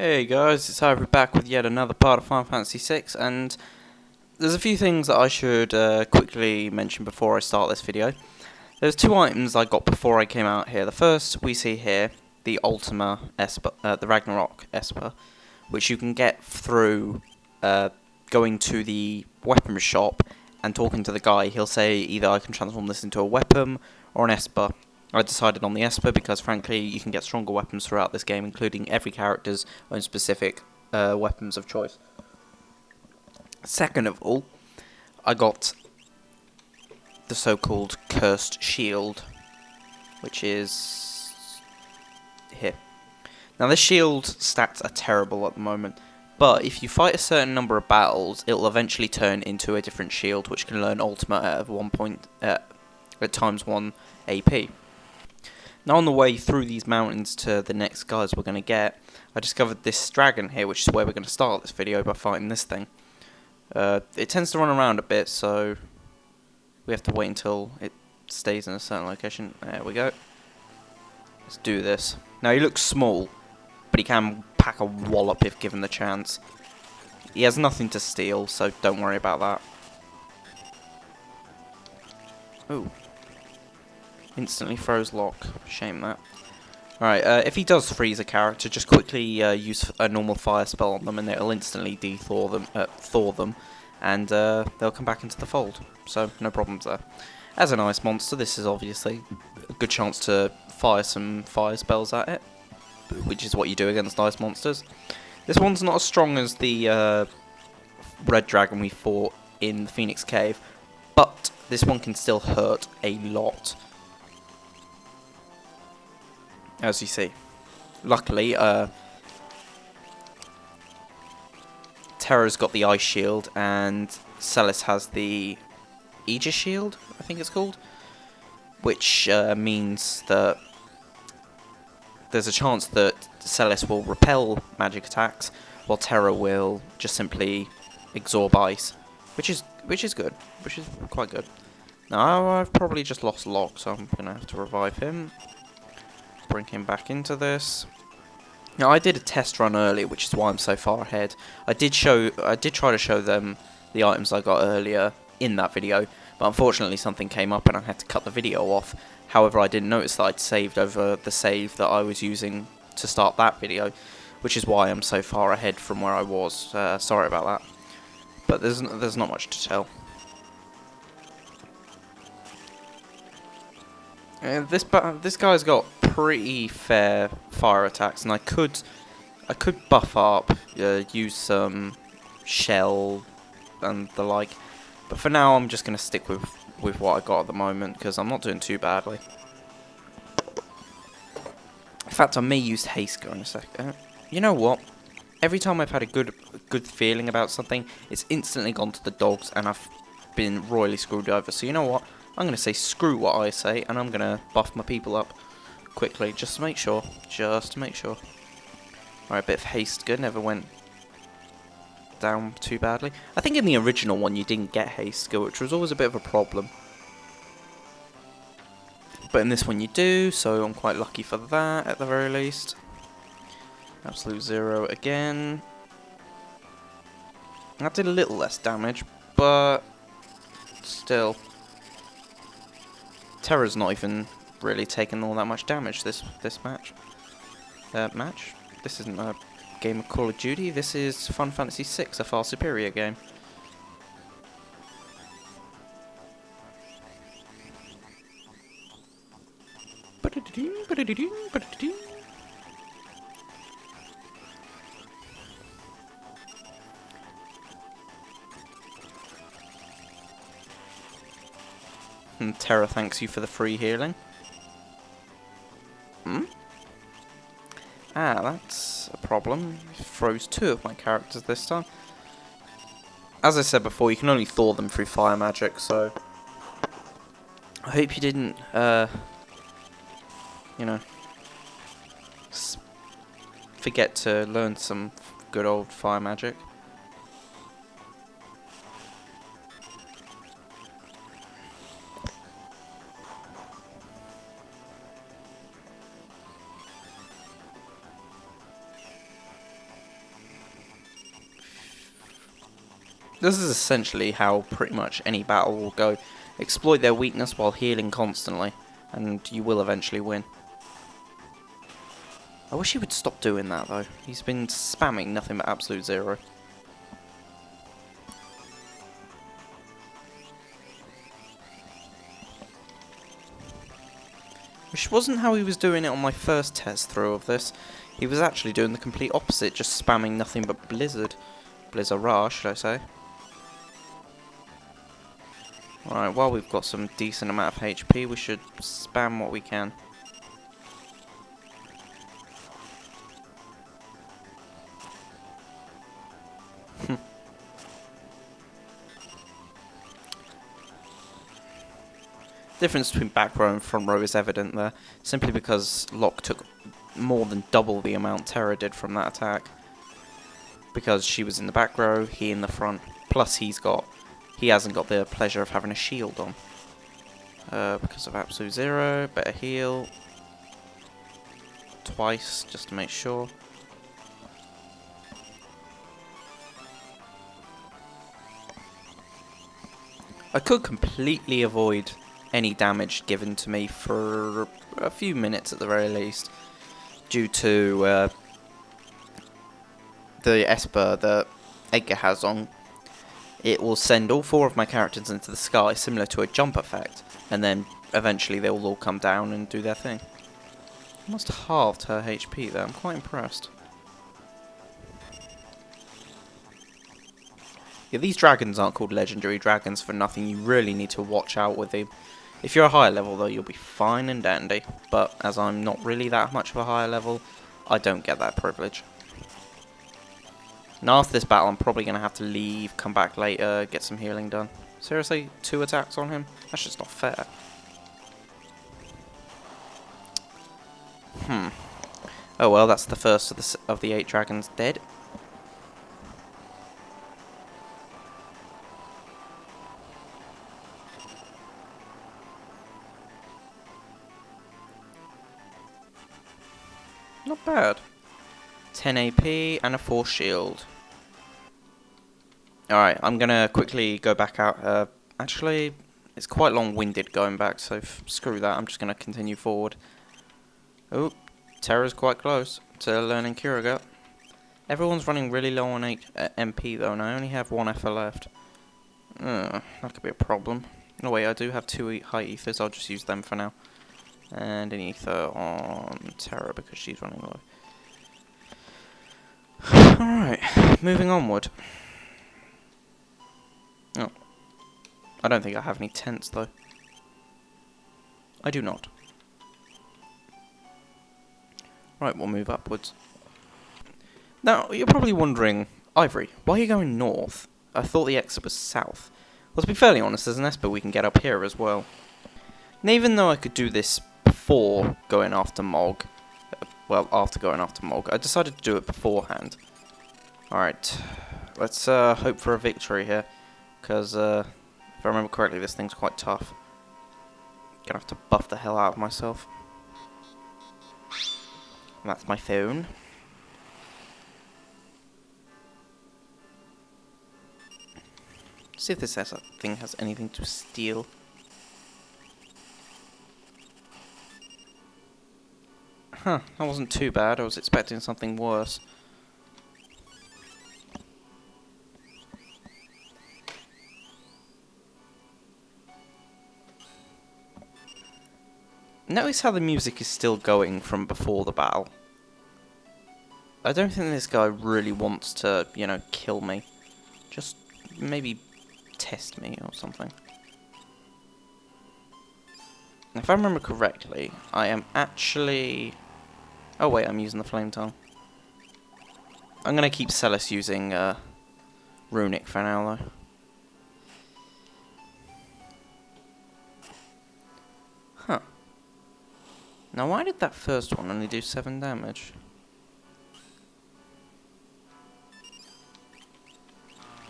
Hey guys, it's Ivory back with yet another part of Final Fantasy VI, and there's a few things that I should quickly mention before I start this video. There's two items I got before I came out here. The first we see here, the Ultima Esper, the Ragnarok Esper, which you can get through going to the weapons shop and talking to the guy. He'll say either I can transform this into a weapon or an Esper. I decided on the Esper because, frankly, you can get stronger weapons throughout this game, including every character's own specific weapons of choice. Second of all, I got the so-called Cursed Shield, which is here. Now, this shield stats are terrible at the moment, but if you fight a certain number of battles, it will eventually turn into a different shield, which can learn ultimate at ×1 AP. Now on the way through these mountains to the next guys we're going to get, I discovered this dragon here, which is where we're going to start this video by fighting this thing. It tends to run around a bit, so we have to wait until it stays in a certain location. There we go. Let's do this. Now he looks small, but he can pack a wallop if given the chance. He has nothing to steal, so don't worry about that. Ooh. Instantly froze lock. Shame that. Alright, if he does freeze a character, just quickly use a normal fire spell on them and it'll instantly de-thaw them, and they'll come back into the fold. So, no problems there. As an ice monster, this is obviously a good chance to fire some fire spells at it, which is what you do against ice monsters. This one's not as strong as the red dragon we fought in the Phoenix Cave, but this one can still hurt a lot. As you see. Luckily, Terra's got the ice shield, and Celis has the Aegis shield, I think it's called, which means that there's a chance that Celis will repel magic attacks, while Terra will just simply absorb ice, which is good, which is quite good. Now I've probably just lost Locke, so I'm gonna have to revive him. Bring him back into this. Now I did a test run earlier, which is why I'm so far ahead. I did try to show them the items I got earlier in that video, but unfortunately something came up and I had to cut the video off. However, I didn't notice that I'd saved over the save that I was using to start that video, which is why I'm so far ahead from where I was. Sorry about that. But there's not much to tell. This guy's got pretty fair fire attacks, and I could buff up, use some shell and the like, but for now I'm just gonna stick with what I got at the moment because I'm not doing too badly. In fact, I may use haste in a second. You know what? Every time I've had a good feeling about something, it's instantly gone to the dogs, and I've been royally screwed over. So you know what? I'm going to say screw what I say, and I'm going to buff my people up quickly, just to make sure. Just to make sure. Alright, a bit of haste good, never went down too badly. I think in the original one you didn't get haste skill, which was always a bit of a problem. But in this one you do, so I'm quite lucky for that, at the very least. Absolute zero again. That did a little less damage, but still. Terra's not even really taken all that much damage this match. This isn't a game of Call of Duty. This is Final Fantasy VI, a far superior game. And Terra thanks you for the free healing. Ah, that's a problem. It froze two of my characters this time. As I said before, you can only thaw them through fire magic, so I hope you didn't, you know, forget to learn some good old fire magic. This is essentially how pretty much any battle will go. Exploit their weakness while healing constantly, and you will eventually win. I wish he would stop doing that though. He's been spamming nothing but absolute zero. Which wasn't how he was doing it on my first test through of this. He was actually doing the complete opposite, just spamming nothing but Blizzard. Blizzard, should I say. Alright, while we've got some decent amount of HP, we should spam what we can. Difference between back row and front row is evident there, simply because Locke took more than double the amount Terra did from that attack. Because she was in the back row, he in the front. Plus he hasn't got the pleasure of having a shield on. Because of absolute zero, better heal. Twice, just to make sure. I could completely avoid any damage given to me for a few minutes at the very least, due to the Esper that Edgar has on. It will send all 4 of my characters into the sky, similar to a jump effect, and then eventually they will all come down and do their thing. Almost halved her HP there, I'm quite impressed. Yeah, these dragons aren't called legendary dragons for nothing. You really need to watch out with them. If you're a higher level though, you'll be fine and dandy. But as I'm not really that much of a higher level, I don't get that privilege. Now after this battle, I'm probably going to have to leave, come back later, get some healing done. Seriously? 2 attacks on him? That's just not fair. Oh well, that's the first of the 8 dragons dead. Not bad. 10 AP and a 4 shield. Alright, I'm gonna quickly go back out. Actually, it's quite long-winded going back, so screw that. I'm just gonna continue forward. Oh, Terra's quite close to learning Kirigat. Everyone's running really low on MP though, and I only have 1 FL left. That could be a problem. No wait, I do have 2 high ethers. I'll just use them for now. And an ether on Terra because she's running low. Alright, moving onward. Oh. I don't think I have any tents though. I do not. Right, we'll move upwards. Now, you're probably wondering, Ivory, why are you going north? I thought the exit was south. Well, to be fairly honest, there's an Esper we can get up here as well. Now, even though I could do this before going after Mog, after going after Mog, I decided to do it beforehand. Alright, let's hope for a victory here, because if I remember correctly, this thing's quite tough. Gonna have to buff the hell out of myself. And that's my phone. See if this thing has anything to steal. Huh, that wasn't too bad. I was expecting something worse. Notice how the music is still going from before the battle. I don't think this guy really wants to, you know, kill me. Just maybe test me or something. If I remember correctly, I am actually... Oh wait, I'm using the flame tongue. I'm gonna keep Celis using Runic for now though. Huh. Now why did that first one only do 7 damage?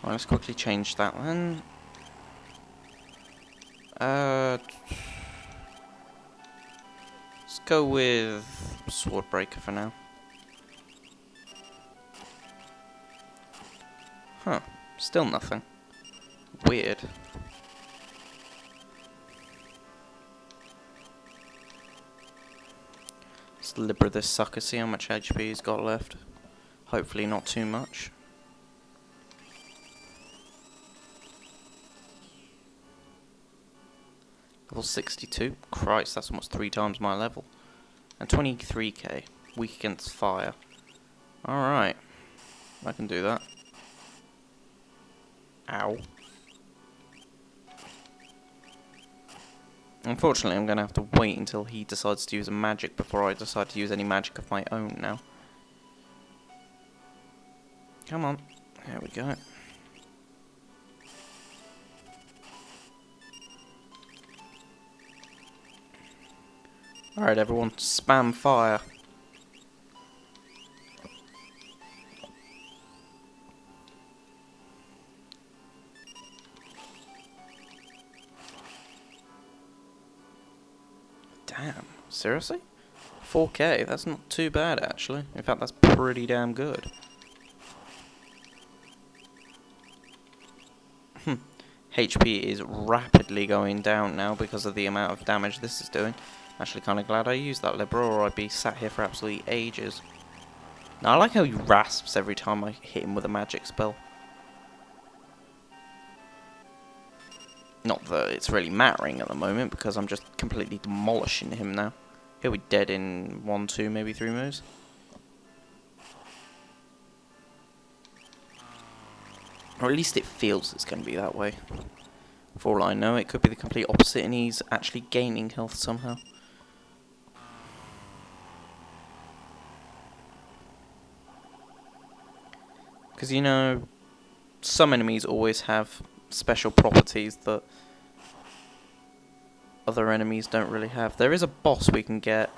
Well, let's quickly change that then. Let's go with Swordbreaker for now. Huh, still nothing. Weird. Let's Libra this sucker, see how much HP he's got left. Hopefully not too much. Level 62. Christ, that's almost 3 times my level. And 23k. Weak against fire. Alright. I can do that. Ow. Unfortunately, I'm going to have to wait until he decides to use a magic before I decide to use any magic of my own now. Come on. There we go. Alright everyone, spam fire. Damn, seriously? 4k, that's not too bad actually. In fact, that's pretty damn good. HP is rapidly going down now because of the amount of damage this is doing. I'm actually kind of glad I used that Libra, or I'd be sat here for absolutely ages. Now, I like how he rasps every time I hit him with a magic spell. Not that it's really mattering at the moment, because I'm just completely demolishing him now. He'll be dead in 1, 2, maybe 3 moves. Or at least it feels it's going to be that way. For all I know, it could be the complete opposite and he's actually gaining health somehow. Because, you know, some enemies always have special properties that other enemies don't really have. There is a boss we can get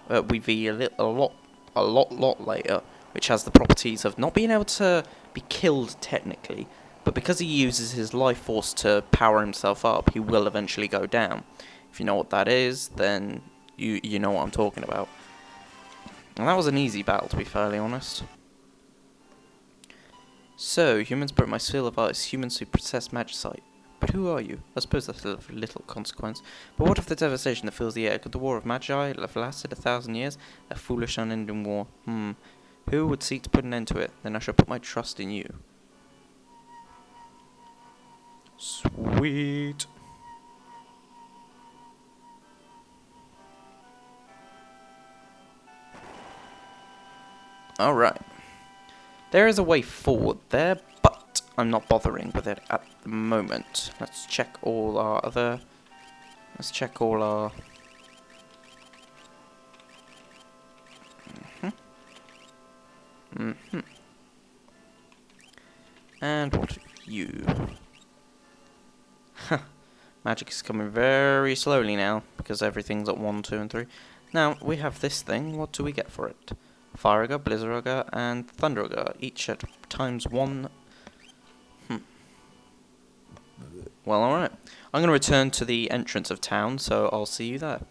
with a lot later, which has the properties of not being able to be killed technically, but because he uses his life force to power himself up, he will eventually go down. If you know what that is, then you know what I'm talking about. And that was an easy battle, to be fairly honest. So, humans broke my seal of ice, humans who possess magicite. But who are you? I suppose that's of little consequence. But what of the devastation that fills the air? Could the war of Magi have lasted 1,000 years? A foolish, unending war. Who would seek to put an end to it? Then I shall put my trust in you. Sweet. Alright. There is a way forward there, but I'm not bothering with it at the moment. Let's check all our other... Let's check all our... And what are you? Magic is coming very slowly now, because everything's at 1, 2, and 3. Now, we have this thing. What do we get for it? Fire Ogre, Blizzard Ogre, and Thunder Ogre, each at ×1. Well, alright. I'm going to return to the entrance of town, so I'll see you there.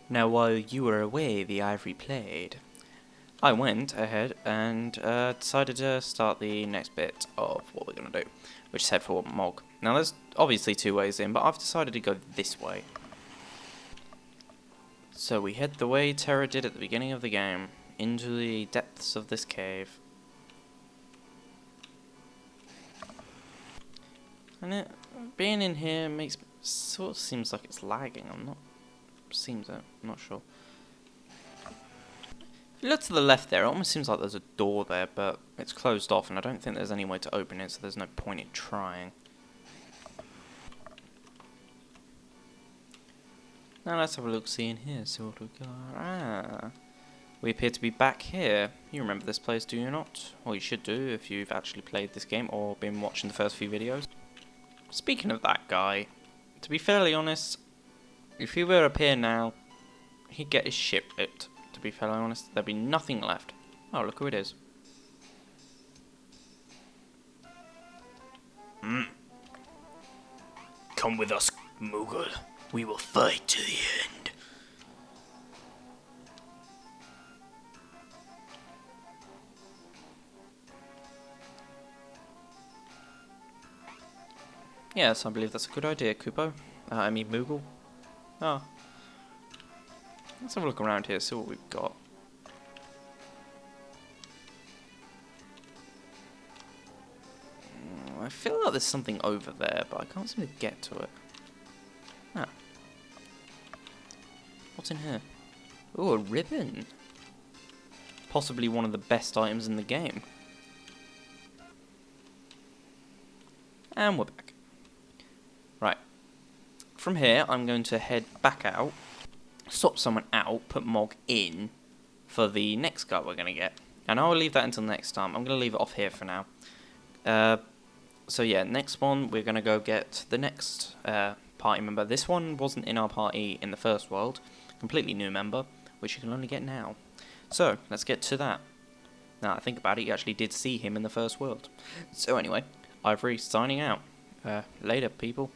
Now, while you were away, the Ivory played. I went ahead and decided to start the next bit of what we're going to do, which is head for Mog. Now, there's obviously 2 ways in, but I've decided to go this way. So we head the way Terra did at the beginning of the game, into the depths of this cave. And it, being in here makes sort of seems like it's lagging. I'm not sure. If you look to the left there, it almost seems like there's a door there, but it's closed off, and I don't think there's any way to open it, so there's no point in trying. Now let's have a look-see in here, see what we've got. We appear to be back here. You remember this place, do you not? Well, you should do if you've actually played this game or been watching the first few videos. Speaking of that guy, to be fairly honest, if he were up here now, he'd get his shit ripped. To be fairly honest, there'd be nothing left. Oh, look who it is. Come with us, Moogle. We will fight to the end. Yes, I believe that's a good idea, Kupo. I mean, Moogle. Oh. Let's have a look around here, see what we've got. I feel like there's something over there, but I can't seem to get to it. Ah. What's in here? Ooh, a ribbon. Possibly one of the best items in the game. And we're back. Right. From here, I'm going to head back out, swap someone out, put Mog in for the next guy we're going to get. And I will leave that until next time. I'm going to leave it off here for now. So yeah, next one, we're going to go get the next party member. This one wasn't in our party in the first world. Completely new member, which you can only get now. So, let's get to that. Now, I think about it, you actually did see him in the first world. So anyway, Ivory signing out. Later, people.